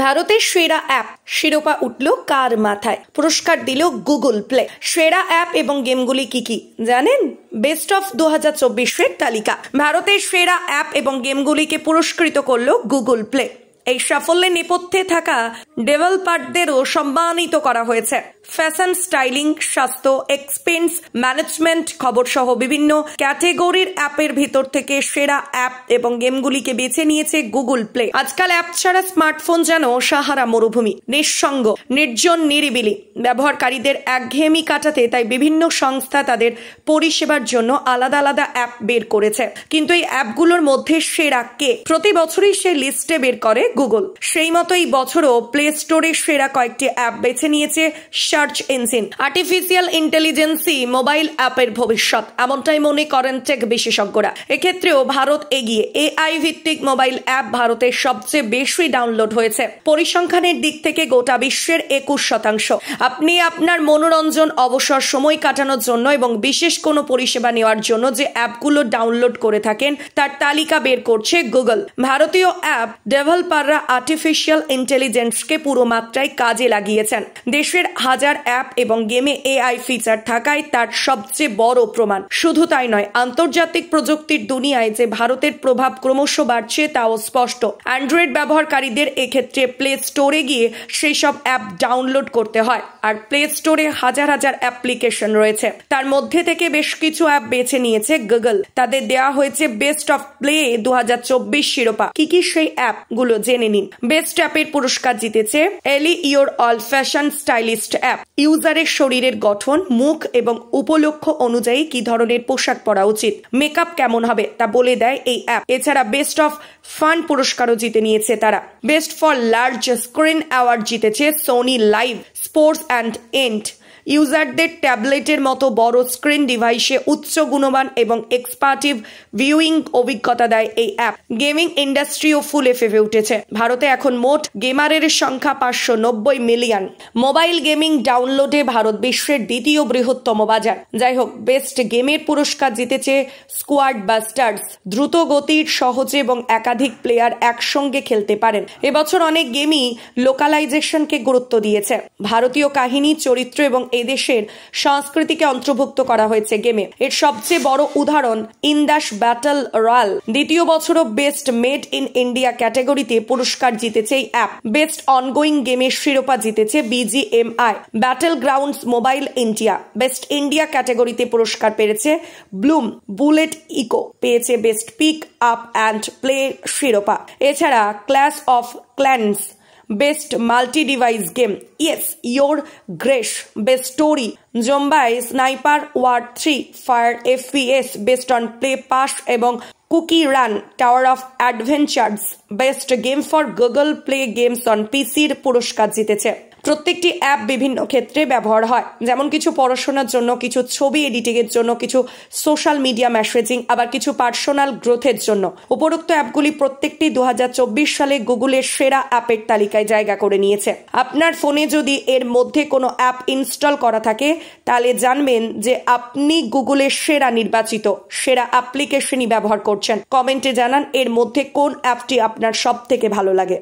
ভারতের সেরা অ্যাপ শিরোপা উঠল কার মাথায়? পুরস্কার দিল গুগল প্লে। সেরা অ্যাপ এবং গেমগুলি কি কি জানেন? বেস্ট অফ 2024-এর তালিকা। ভারতের সেরা অ্যাপ এবং গেমগুলিকে পুরস্কৃত করল গুগল প্লে। এই সাফল্যের নেপথ্যে থাকা ডেভেলপারদেরও সম্মানিত করা হয়েছে। ফ্যাশন, স্টাইলিং, স্বাস্থ্য, এক্সপেন্স ম্যানেজমেন্ট, খবর সহ বিভিন্ন ক্যাটেগরির অ্যাপের ভিতর থেকে সেরা অ্যাপ এবং গেমগুলিকে বেছে নিয়েছে গুগল প্লে। আজকাল অ্যাপ ছাড়া স্মার্টফোন যেন সাহারা মরুভূমি, নিঃসঙ্গ, নির্জন, নিরিবিলি। ব্যবহারকারীদের একঘেয়েমি কাটাতে তাই বিভিন্ন সংস্থা তাদের পরিষেবার জন্য আলাদা আলাদা অ্যাপ বের করেছে। কিন্তু এই অ্যাপগুলোর মধ্যে সেরা কে? প্রতি বছরই সে লিস্টে বের করে গুগল। সেই মতো এই বছরও প্লে স্টোরে সেরা কয়েকটি অ্যাপ বেছে নিয়েছে সার্চ ইঞ্জিন। আর্টিফিশিয়াল ইন্টেলিজেন্সই মোবাইল অ্যাপের ভবিষ্যৎ, এমনটাই মনে করেন টেক বিশেষজ্ঞরা। এক্ষেত্রেও ভারত এগিয়ে। এআই ভিত্তিক মোবাইল অ্যাপ ভারতের সবচেয়ে বেশি ডাউনলোড হয়েছে। পরিসংখ্যানের দিক থেকে গোটা বিশ্বের 21%। আপনি আপনার মনোরঞ্জন, অবসর সময় কাটানোর জন্য এবং বিশেষ কোনো পরিষেবা নেওয়ার জন্য যে অ্যাপগুলো ডাউনলোড করে থাকেন তার তালিকা বের করছে গুগল। ভারতীয় অ্যাপ ডেভেলপাররা আর্টিফিশিয়াল ইন্টেলিজেন্সকে পুরো মাত্রায় কাজে লাগিয়েছেন। দেশের হাজার অ্যাপ এবং গেমে এআই ফিচার থাকায় তার সবচেয়ে বড় প্রমাণ। শুধু তাই নয়, আন্তর্জাতিক প্রযুক্তির দুনিয়ায় যে ভারতের প্রভাব ক্রমশ বাড়ছে তাও স্পষ্ট। অ্যান্ড্রয়েড ব্যবহারকারীদের এক্ষেত্রে প্লে স্টোরে গিয়ে সেই সব অ্যাপ ডাউনলোড করতে হয়, আর প্লে স্টোরে হাজার হাজার অ্যাপ্লিকেশন রয়েছে। তার মধ্যে থেকে বেশ কিছু অ্যাপ বেছে নিয়েছে গুগল। তাদের দেওয়া হয়েছে বেস্ট অফ প্লে 2024 শিরোপা। কি কি সেই অ্যাপগুলো জেনে নিন। বেস্ট অ্যাপের পুরস্কার জিতেছে এলি your all fashion stylist app. ইউজারের শরীরের গঠন, মুখ এবং উপলক্ষ অনুযায়ী কি ধরনের পোশাক পরা উচিত, মেকআপ কেমন হবে তা বলে দেয় এই অ্যাপ। এছাড়া বেস্ট অফ ফান পুরস্কারও জিতে নিয়েছে তারা। Best for large screen award জিতেছে Sony LIV sports and end. ইউজারদের ট্যাবলেটের মতো বড় স্ক্রিন ডিভাইসে উচ্চ গুণমান এবং এক্সপার্টিভ ভিউইং অভিজ্ঞতা দেয় এই অ্যাপ। গেমিং ইন্ডাস্ট্রিও ফুলে ফেপে উঠেছে। ভারতে এখন মোট গেমারের সংখ্যা 590 মিলিয়ন। মোবাইল গেমিং ডাউনলোডে ভারত বিশ্বের দ্বিতীয় বৃহত্তম বাজার। যাই হোক, বেস্ট গেমের পুরস্কার জিতেছে স্কোয়াড বাস্টার্স। দ্রুত গতির, সহজে এবং একাধিক প্লেয়ার একসঙ্গে খেলতে পারেন। এবছর অনেক গেমই লোকালাইজেশনকে গুরুত্ব দিয়েছে। ভারতীয় কাহিনী, চরিত্র এবং এদেশের সংস্কৃতিকে অন্তর্ভুক্ত করা হয়েছে গেমে। এর সবচেয়ে বড় উদাহরণ ইন্দাস ব্যাটল রয়্যাল। দ্বিতীয় বছরও বেস্ট মেড ইন ইন্ডিয়া ক্যাটাগরিতে পুরস্কার জিতেছে এই অ্যাপ। বেস্ট অনগোয়িং গেমের শিরোপা জিতেছে BGMI battlegrounds mobile India. Best India ক্যাটাগরিতে পুরস্কার পেয়েছে ব্লুম বুলেট ইকো। পেয়েছে best pick up and play শিরোপা। এছাড়া clash of clans best multi device game, yes your grace best story, zombie sniper war 3 fire FPS best on play pass এবং cookie run tower of adventures best game for Google play games on পিসির পুরস্কার জিতেছে। প্রত্যেকটি app বিভিন্ন ক্ষেত্রে ব্যবহার হয়, যেমন কিছু পড়াশোনার জন্য, কিছু ছবি এডিটিং এর জন্য, কিছু সোশ্যাল মিডিয়া মেসেজিং, আবার কিছু পার্সোনাল গ্রোথের জন্য। উপরোক্ত অ্যাপগুলি প্রত্যেকটি 2024 সালে গুগলের সেরা অ্যাপের তালিকায় জায়গা করে নিয়েছে। আপনার ফোনে যদি এর মধ্যে কোনো অ্যাপ ইনস্টল করা থাকে তাহলে জানবেন যে আপনি গুগলের সেরা নির্বাচিত সেরা অ্যাপ্লিকেশনই ব্যবহার করছেন। কমেন্টে জানান এর মধ্যে কোন অ্যাপটি আপনার সব থেকে ভালো লাগে।